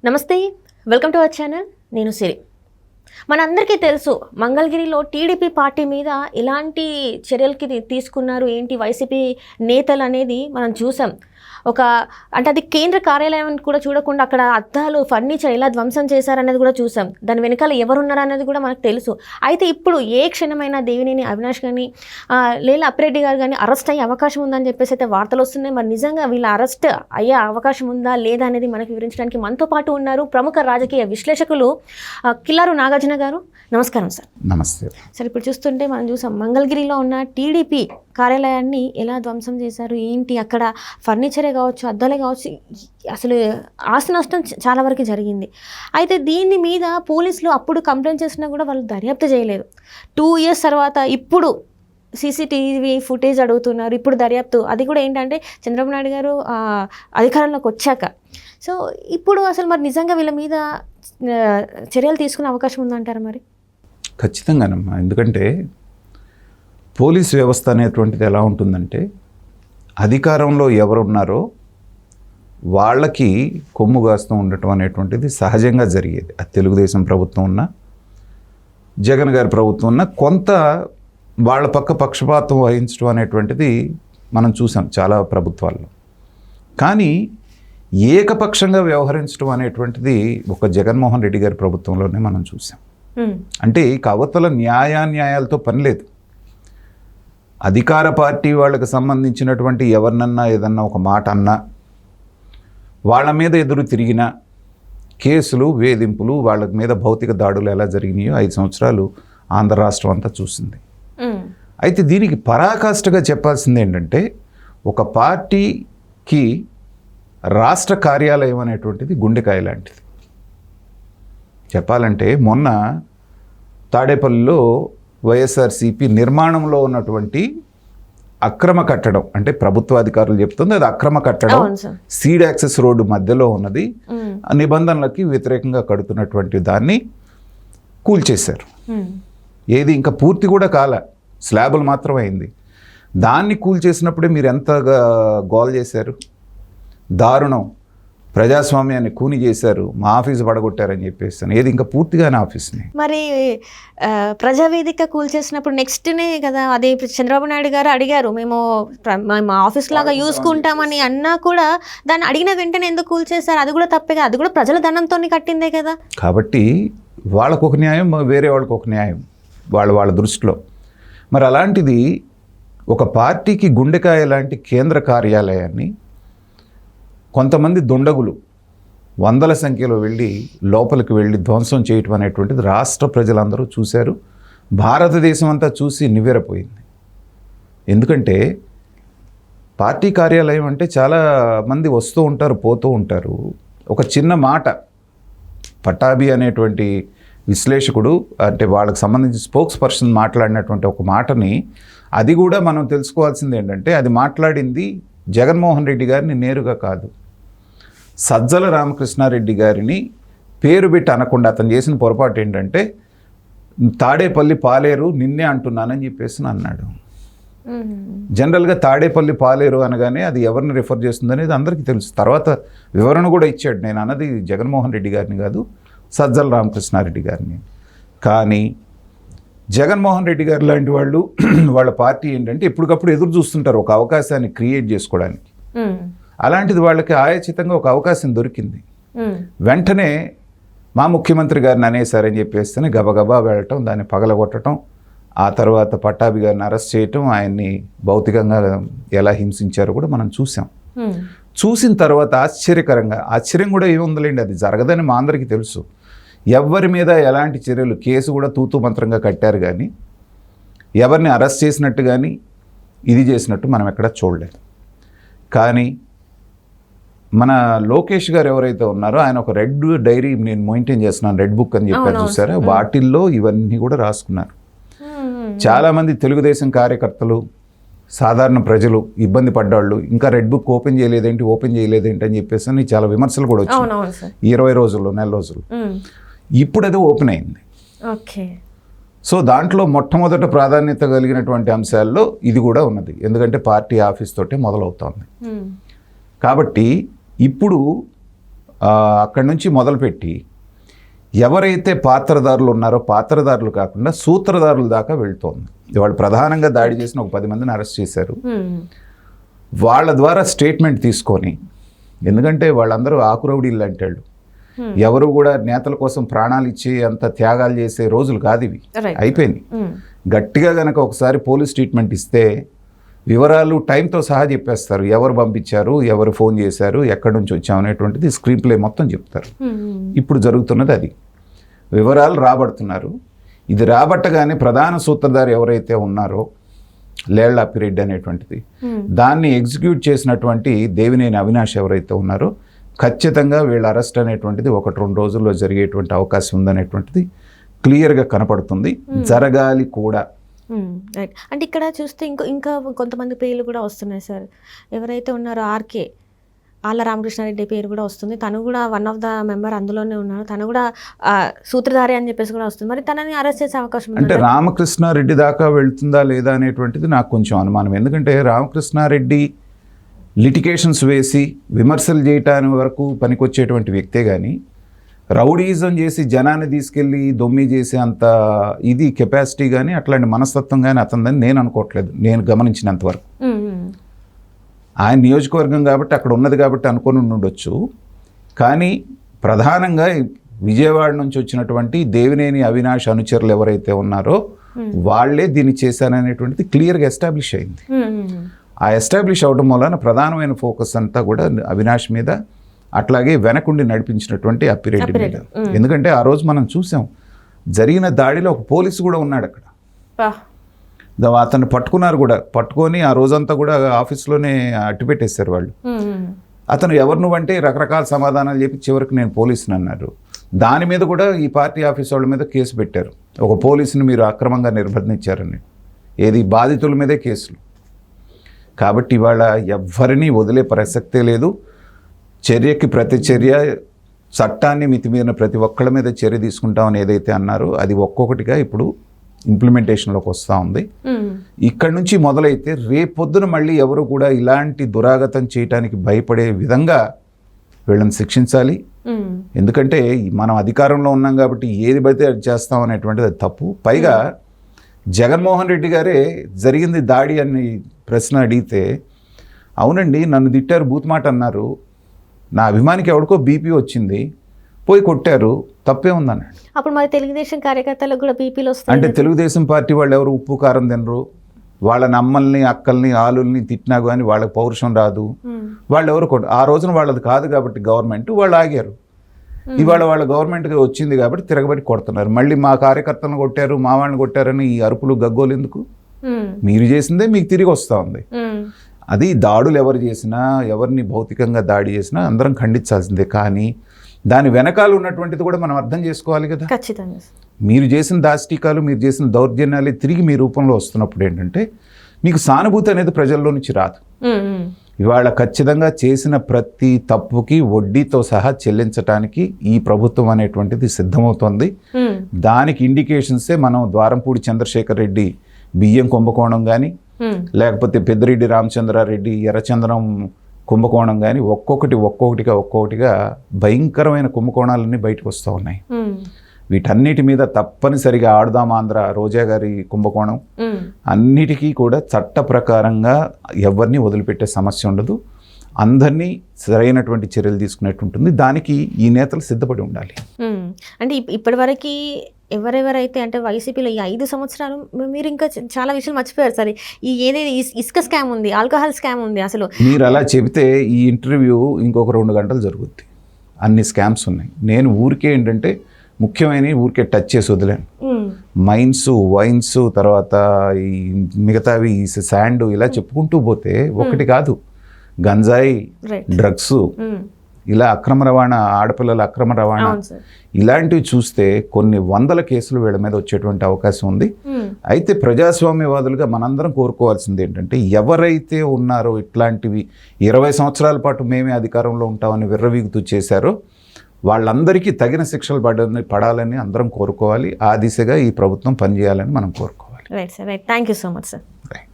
నమస్తే, welcome to our channel. నేను సిరి. మనందరికీ తెలుసు మంగళగిరిలో టీడీపీ పార్టీ మీద ఎలాంటి చర్యలకి తీసుకున్నారు ఏంటి వైసీపీ నేతలు అనేది మనం చూసాం. అంటే అది కేంద్ర కార్యాలయం కూడా చూడకుండా అక్కడ అద్దాలు ఫర్నిచర్ ఎలా ధ్వంసం చేశారనేది కూడా చూసాం. దాని వెనకాల ఎవరున్నారు అనేది కూడా మనకు తెలుసు. అయితే ఇప్పుడు ఏ క్షణమైనా దేవినేని అవినాష్ కానీ లేదా అప్పిరెడ్డి గారు కానీ అరెస్ట్ అయ్యే అవకాశం ఉందని చెప్పేసి అయితే వార్తలు వస్తున్నాయి. మరి నిజంగా వీళ్ళ అరెస్ట్ అయ్యే అవకాశం ఉందా లేదా అనేది మనకు వివరించడానికి మనతో పాటు ఉన్నారు ప్రముఖ రాజకీయ విశ్లేషకులు కిల్లారు నాగార్జున గారు. నమస్కారం సార్. నమస్తే సార్. ఇప్పుడు చూస్తుంటే మనం చూసాం మంగళగిరిలో ఉన్న టీడీపీ కార్యాలయాన్ని ఎలా ధ్వంసం చేశారు ఏంటి, అక్కడ ఫర్నిచరే కావచ్చు అద్దాలే కావచ్చు, అసలు ఆస్తి నష్టం చాలా వరకు జరిగింది. అయితే దీని మీద పోలీసులు అప్పుడు కంప్లైంట్ చేసినా కూడా వాళ్ళు దర్యాప్తు చేయలేదు. 2 years తర్వాత ఇప్పుడు సీసీటీవీ ఫుటేజ్ అడుగుతున్నారు. ఇప్పుడు దర్యాప్తు, అది కూడా ఏంటంటే చంద్రబాబు నాయుడు గారు అధికారంలోకి వచ్చాక. సో ఇప్పుడు అసలు మరి నిజంగా వీళ్ళ మీద చర్యలు తీసుకునే అవకాశం ఉందంటారా? మరి ఖచ్చితంగానమ్మా. ఎందుకంటే పోలీస్ వ్యవస్థ అనేటువంటిది ఎలా ఉంటుందంటే అధికారంలో ఎవరున్నారో వాళ్ళకి కొమ్ము కాస్తూ ఉండటం అనేటువంటిది సహజంగా జరిగేది. అది తెలుగుదేశం ప్రభుత్వం ఉన్నా జగన్ గారి ప్రభుత్వం ఉన్నా కొంత వాళ్ళ పక్షపాతం వహించడం అనేటువంటిది మనం చూసాం చాలా ప్రభుత్వాల్లో. కానీ ఏకపక్షంగా వ్యవహరించడం అనేటువంటిది ఒక జగన్మోహన్ రెడ్డి గారి ప్రభుత్వంలోనే మనం చూసాం. అంటే ఈ అవతల న్యాయాలతో పని లేదు. అధికార పార్టీ వాళ్ళకి సంబంధించినటువంటి ఎవరినన్నా ఏదన్నా ఒక మాట అన్నా, వాళ్ళ మీద ఎదురు తిరిగిన కేసులు వేధింపులు వాళ్ళ మీద భౌతిక దాడులు ఎలా జరిగినాయో 5 సంవత్సరాలు ఆంధ్ర రాష్ట్రం అంతా చూసింది. అయితే దీనికి పరాకాష్ఠగా చెప్పాల్సింది ఏంటంటే ఒక పార్టీకి రాష్ట్ర కార్యాలయం అనేటువంటిది గుండెకాయ లాంటిది. చెప్పాలంటే మొన్న తాడేపల్లిలో వైఎస్ఆర్సీపీ నిర్మాణంలో ఉన్నటువంటి అక్రమ కట్టడం, అంటే ప్రభుత్వ అధికారులు చెప్తుంది అది అక్రమ కట్టడం, సీడ్ యాక్సెస్ రోడ్డు మధ్యలో ఉన్నది, నిబంధనలకి వ్యతిరేకంగా కడుతున్నటువంటి దాన్ని కూల్చేశారు. ఏది ఇంకా పూర్తి కూడా కాలే, స్లాబులు మాత్రం అయింది. దాన్ని కూల్చేసినప్పుడే మీరు ఎంతగా గోల్ చేశారు. దారుణం, ప్రజాస్వామ్యాన్ని కూని చేశారు, మా ఆఫీసు పడగొట్టారని చెప్పేస్తాను. ఏది ఇంకా పూర్తిగానే ఆఫీస్ని. మరి ప్రజావేదిక కూల్చేసినప్పుడు నెక్స్ట్నే కదా అది చంద్రబాబు నాయుడు గారు అడిగారు, మేము మా ఆఫీస్ లాగా చూసుకుంటామని అన్నా కూడా దాన్ని అడిగిన వెంటనే ఎందుకు కూల్చేశారు? అది కూడా తప్పే కదా, అది కూడా ప్రజల ధనంతో కట్టిందే కదా. కాబట్టి వాళ్ళకు ఒక న్యాయం, వేరే వాళ్ళకు ఒక న్యాయం వాళ్ళ దృష్టిలో. మరి అలాంటిది ఒక పార్టీకి గుండెకాయ లాంటి కేంద్ర కార్యాలయాన్ని కొంతమంది దుండగులు వందల సంఖ్యలో వెళ్ళి లోపలికి వెళ్ళి ధ్వంసం చేయటం అనేటువంటిది రాష్ట్ర ప్రజలందరూ చూశారు. భారతదేశం అంతా చూసి నివ్వెరపోయింది. ఎందుకంటే పార్టీ కార్యాలయం అంటే చాలా మంది వస్తూ ఉంటారు, పోతూ ఉంటారు. ఒక చిన్న మాట పట్టాభి అనేటువంటి విశ్లేషకుడు, అంటే వాళ్ళకి సంబంధించి స్పోక్స్ పర్సన్ మాట్లాడినటువంటి ఒక మాటని, అది కూడా మనం తెలుసుకోవాల్సింది ఏంటంటే అది మాట్లాడింది జగన్మోహన్ రెడ్డి గారిని నేరుగా కాదు, సజ్జల రామకృష్ణారెడ్డి గారిని పేరు పెట్టి అనకుండా అతను చేసిన పొరపాటు ఏంటంటే తాడేపల్లి పాలేరు నిన్నే అంటున్నానని చెప్పేసి అన్నాడు. జనరల్గా తాడేపల్లి పాలేరు అనగానే అది ఎవరిని రిఫర్ చేస్తుంది అనేది అందరికీ తెలుసు. తర్వాత వివరణ కూడా ఇచ్చాడు, నేను అన్నది జగన్మోహన్ రెడ్డి గారిని కాదు సజ్జల రామకృష్ణారెడ్డి గారిని. కానీ జగన్మోహన్ రెడ్డి గారు లాంటి వాళ్ళు వాళ్ళ పార్టీ ఏంటంటే ఎప్పటికప్పుడు ఎదురు చూస్తుంటారు ఒక అవకాశాన్ని క్రియేట్ చేసుకోవడానికి. అలాంటిది వాళ్ళకి ఆయాచితంగా ఒక అవకాశం దొరికింది, వెంటనే మా ముఖ్యమంత్రి గారిని అనేసారని చెప్పేస్తేనే గబగబా వెళ్ళటం, దాన్ని పగలగొట్టడం, ఆ తర్వాత పట్టాభి గారిని అరెస్ట్ చేయటం, ఆయన్ని భౌతికంగా ఎలా హింసించారో కూడా మనం చూసాం. చూసిన తర్వాత ఆశ్చర్యం కూడా ఏముందిలేండి, అది జరగదని మా అందరికీ తెలుసు. ఎవరి మీద ఎలాంటి చర్యలు, కేసు కూడా తూతూ మంత్రంగా కట్టారు, కానీ ఎవరిని అరెస్ట్ చేసినట్టు కానీ ఇది చేసినట్టు మనం ఎక్కడ చూడలేదు. కానీ మన లోకేష్ గారు ఎవరైతే ఉన్నారో ఆయన ఒక రెడ్ డైరీ నేను మెయింటైన్ చేస్తున్నాను, రెడ్ బుక్ అని చెప్పారు చూసారా, వాటిల్లో ఇవన్నీ కూడా రాసుకున్నారు. చాలామంది తెలుగుదేశం కార్యకర్తలు, సాధారణ ప్రజలు, ఇబ్బంది పడ్డాళ్ళు ఇంకా రెడ్ బుక్ ఓపెన్ చేయలేదేంటి అని చెప్పేసి చాలా విమర్శలు కూడా వచ్చాయి 20 రోజుల్లో, నెల రోజులు. ఇప్పుడు అది ఓపెన్ అయింది. సో దాంట్లో మొట్టమొదట ప్రాధాన్యత కలిగినటువంటి అంశాల్లో ఇది కూడా ఉన్నది. ఎందుకంటే పార్టీ ఆఫీస్ తోటే మొదలవుతోంది. కాబట్టి ఇప్పుడు అక్కడి నుంచి మొదలుపెట్టి ఎవరైతే పాత్రదారులు ఉన్నారో పాత్రదారులు కాకుండా సూత్రధారుల దాకా వెళ్తోంది. వాళ్ళు ప్రధానంగా దాడి చేసిన ఒక 10 మందిని అరెస్ట్ చేశారు. వాళ్ళ ద్వారా స్టేట్మెంట్ తీసుకొని, ఎందుకంటే వాళ్ళందరూ ఆకురౌడీలు లాంటి వాళ్ళు, ఎవరు కూడా నేతల కోసం ప్రాణాలు ఇచ్చి అంత త్యాగాలు చేసే రోజులు కాదు ఇవి, అయిపోయినాయి. గట్టిగా కనుక ఒకసారి పోలీస్ ట్రీట్మెంట్ ఇస్తే వివరాలు టైంతో సహా చెప్పేస్తారు. ఎవరు పంపించారు, ఎవరు ఫోన్ చేశారు, ఎక్కడి నుంచి వచ్చాం అనేటువంటిది స్క్రీన్ ప్లే మొత్తం చెప్తారు. ఇప్పుడు జరుగుతున్నది అది. వివరాలు రాబడుతున్నారు. ఇది రాబట్టగానే ప్రధాన సూత్రధారి ఎవరైతే ఉన్నారో లేళ్ల అప్పిరెడ్డి అనేటువంటిది, దాన్ని ఎగ్జిక్యూట్ చేసినటువంటి దేవినేని అవినాష్ ఎవరైతే ఉన్నారో ఖచ్చితంగా వీళ్ళ అరెస్ట్ అనేటువంటిది 1-2 రోజుల్లో జరిగేటువంటి అవకాశం ఉందనేటువంటిది క్లియర్గా కనపడుతుంది. జరగాలి కూడా. రైట్. అంటే ఇక్కడ చూస్తే ఇంకా కొంతమంది పేర్లు కూడా వస్తున్నాయి సార్. ఎవరైతే ఉన్నారో ఆర్కే ఆళ్ళ రామకృష్ణారెడ్డి పేరు కూడా వస్తుంది. తను కూడా వన్ ఆఫ్ ద మెంబర్ అందులోనే ఉన్నాడు. తను కూడా సూత్రధారి అని చెప్పేసి కూడా వస్తుంది. మరి తనని అరెస్ట్ చేసే అవకాశం ఉంది అంటే రామకృష్ణారెడ్డి దాకా వెళ్తుందా లేదా అనేటువంటిది నాకు కొంచెం అనుమానం. ఎందుకంటే రామకృష్ణారెడ్డి లిటిగేషన్స్ వేసి విమర్శలు చేయటానికి వరకు పనికొచ్చేటువంటి వ్యక్తే కానీ రౌడీజం చేసి జనాన్ని తీసుకెళ్ళి దొమ్మి చేసే అంత ఇది కెపాసిటీ కానీ అట్లాంటి మనస్తత్వం కానీ అతనిదని నేను అనుకోవట్లేదు, నేను గమనించినంతవరకు. ఆయన నియోజకవర్గం కాబట్టి అక్కడ ఉన్నది కాబట్టి అనుకొని ఉండొచ్చు. కానీ ప్రధానంగా విజయవాడ నుంచి వచ్చినటువంటి దేవినేని అవినాష్ అనుచరులు ఎవరైతే ఉన్నారో వాళ్లే దీన్ని చేశారనేటువంటిది క్లియర్గా ఎస్టాబ్లిష్ అయింది. ఆ ఎస్టాబ్లిష్ అవడం వలన ప్రధానమైన ఫోకస్ అంతా కూడా అవినాష్ మీద, అట్లాగే వెనకుండి నడిపించినటువంటి అప్పిరెడ్డి మీద. ఎందుకంటే ఆ రోజు మనం చూసాం జరిగిన దాడిలో ఒక పోలీసు కూడా ఉన్నాడు అక్కడ. అతన్ని పట్టుకున్నారు కూడా, పట్టుకొని ఆ రోజంతా కూడా ఆఫీస్లోనే అట్టిపెట్టేశారు వాళ్ళు. అతను ఎవరు నువ్వంటే రకరకాల సమాధానాలు చెప్పి చివరికి నేను పోలీసుని అన్నారు. దాని మీద కూడా ఈ పార్టీ ఆఫీస్ వాళ్ళ మీద కేసు పెట్టారు. ఒక పోలీసుని మీరు అక్రమంగా నిర్బంధించారని, ఏది బాధితుల మీదే కేసులు. కాబట్టి ఇవాళ ఎవ్వరినీ వదిలే ప్రసక్తే లేదు. చర్యకి ప్రతి చర్య, చట్టాన్ని మితిమీరిన ప్రతి ఒక్కళ్ళ మీద చర్య తీసుకుంటామని ఏదైతే అన్నారో అది ఒక్కొక్కటిగా ఇప్పుడు ఇంప్లిమెంటేషన్లోకి వస్తూ ఉంది. ఇక్కడి నుంచి మొదలైతే రేపొద్దున మళ్ళీ ఎవరు కూడా ఇలాంటి దురాగతం చేయటానికి భయపడే విధంగా వీళ్ళని శిక్షించాలి. ఎందుకంటే మనం అధికారంలో ఉన్నాం కాబట్టి ఏది పడితే అది చేస్తాం అనేటువంటిది అది తప్పు. పైగా జగన్మోహన్ రెడ్డి గారే జరిగింది దాడి అని ప్రశ్న అడిగితే, అవునండి నన్ను తిట్టారు, బూత్ మాట అన్నారు, నా అభిమానికి ఎవరికో బీపీ వచ్చింది, పోయి కొట్టారు, తప్పే ఉందన్నాడు. అప్పుడు మరి తెలుగుదేశం కార్యకర్తలకు కూడా బీపీలు వస్తాయి అంటే తెలుగుదేశం పార్టీ వాళ్ళు ఎవరు ఉప్పు కారం తినరు, వాళ్ళ నమ్మల్ని అక్కల్ని ఆలుల్ని తిట్టినా కానీ వాళ్ళకి పౌరుషం రాదు. వాళ్ళు ఎవరు ఆ రోజున వాళ్ళది కాదు కాబట్టి గవర్నమెంట్, వాళ్ళు ఆగారు. ఇవాళ వాళ్ళ గవర్నమెంట్గా వచ్చింది కాబట్టి తిరగబడి కొడుతున్నారు. మళ్ళీ మా కార్యకర్తలను కొట్టారు, మా వాళ్ళని కొట్టారని ఈ అరుపులు గగ్గోలు ఎందుకు? మీరు చేసిందే మీకు తిరిగి వస్తూ ఉంది. అది దాడులు ఎవరు చేసినా, ఎవరిని భౌతికంగా దాడి చేసినా అందరం ఖండించాల్సిందే. కానీ దాని వెనకాల ఉన్నటువంటిది కూడా మనం అర్థం చేసుకోవాలి కదా. ఖచ్చితంగా మీరు చేసిన దాష్టికాలు, మీరు చేసిన దౌర్జన్యాలే తిరిగి మీ రూపంలో వస్తున్నప్పుడు ఏంటంటే మీకు సానుభూతి అనేది ప్రజల్లో నుంచి రాదు. ఇవాళ ఖచ్చితంగా చేసిన ప్రతి తప్పుకి వడ్డీతో సహా చెల్లించడానికి ఈ ప్రభుత్వం అనేటువంటిది సిద్ధమవుతోంది. దానికి ఇండికేషన్సే మనం ద్వారంపూడి చంద్రశేఖర్ రెడ్డి బియ్యం కుంభకోణం కానీ, లేకపోతే పెద్దిరెడ్డి రామచంద్రారెడ్డి ఎర్రచందనం కుంభకోణం కానీ ఒక్కొక్కటిగా భయంకరమైన కుంభకోణాలన్నీ బయటకు వస్తూ ఉన్నాయి. వీటన్నిటి మీద తప్పనిసరిగా ఆడుదాం ఆంధ్ర రోజా గారి కుంభకోణం అన్నిటికీ కూడా చట్ట ప్రకారంగా ఎవరిని వదిలిపెట్టే సమస్య ఉండదు. అందరినీ సరైనటువంటి చర్యలు తీసుకునేట్టు ఉంటుంది. దానికి ఈ నేతలు సిద్ధపడి ఉండాలి. అంటే ఇప్పటివరకు ఎవరెవరైతే అంటే వైసీపీలో ఈ 5 సంవత్సరాలు మీరు ఇంకా చాలా విషయాలు మర్చిపోయారు సార్. ఈ ఏదైతే ఇసుక స్కామ్ ఉంది, ఆల్కహాల్ స్కామ్ ఉంది, అసలు మీరు అలా చెబితే ఈ ఇంటర్వ్యూ ఇంకొక 2 గంటలు జరుగుద్ది. అన్ని స్కామ్స్ ఉన్నాయి. నేను ఊరికే ఏంటంటే ముఖ్యమైన ఊరికే టచ్ చేసి వదిలేను. మైన్స్, వైన్స్, తర్వాత ఈ మిగతావి శాండ్ ఇలా చెప్పుకుంటూ పోతే ఒకటి కాదు, గంజాయి, డ్రగ్స్, ఇలా అక్రమ రవాణా, ఆడపిల్లల అక్రమ రవాణా, ఇలాంటివి చూస్తే కొన్ని 100 కేసులు వీళ్ళ మీద వచ్చేటువంటి అవకాశం ఉంది. అయితే ప్రజాస్వామ్యవాదులుగా మనందరం కోరుకోవాల్సింది ఏంటంటే ఎవరైతే ఉన్నారో ఇట్లాంటివి 20 సంవత్సరాల పాటు మేమే అధికారంలో ఉంటామని విర్రవీగుతూ చేశారో వాళ్ళందరికీ తగిన శిక్షలు పడాలని అందరం కోరుకోవాలి. ఆ దిశగా ఈ ప్రభుత్వం పనిచేయాలని మనం కోరుకోవాలి. Right sir, right. Thank you so much sir. Right.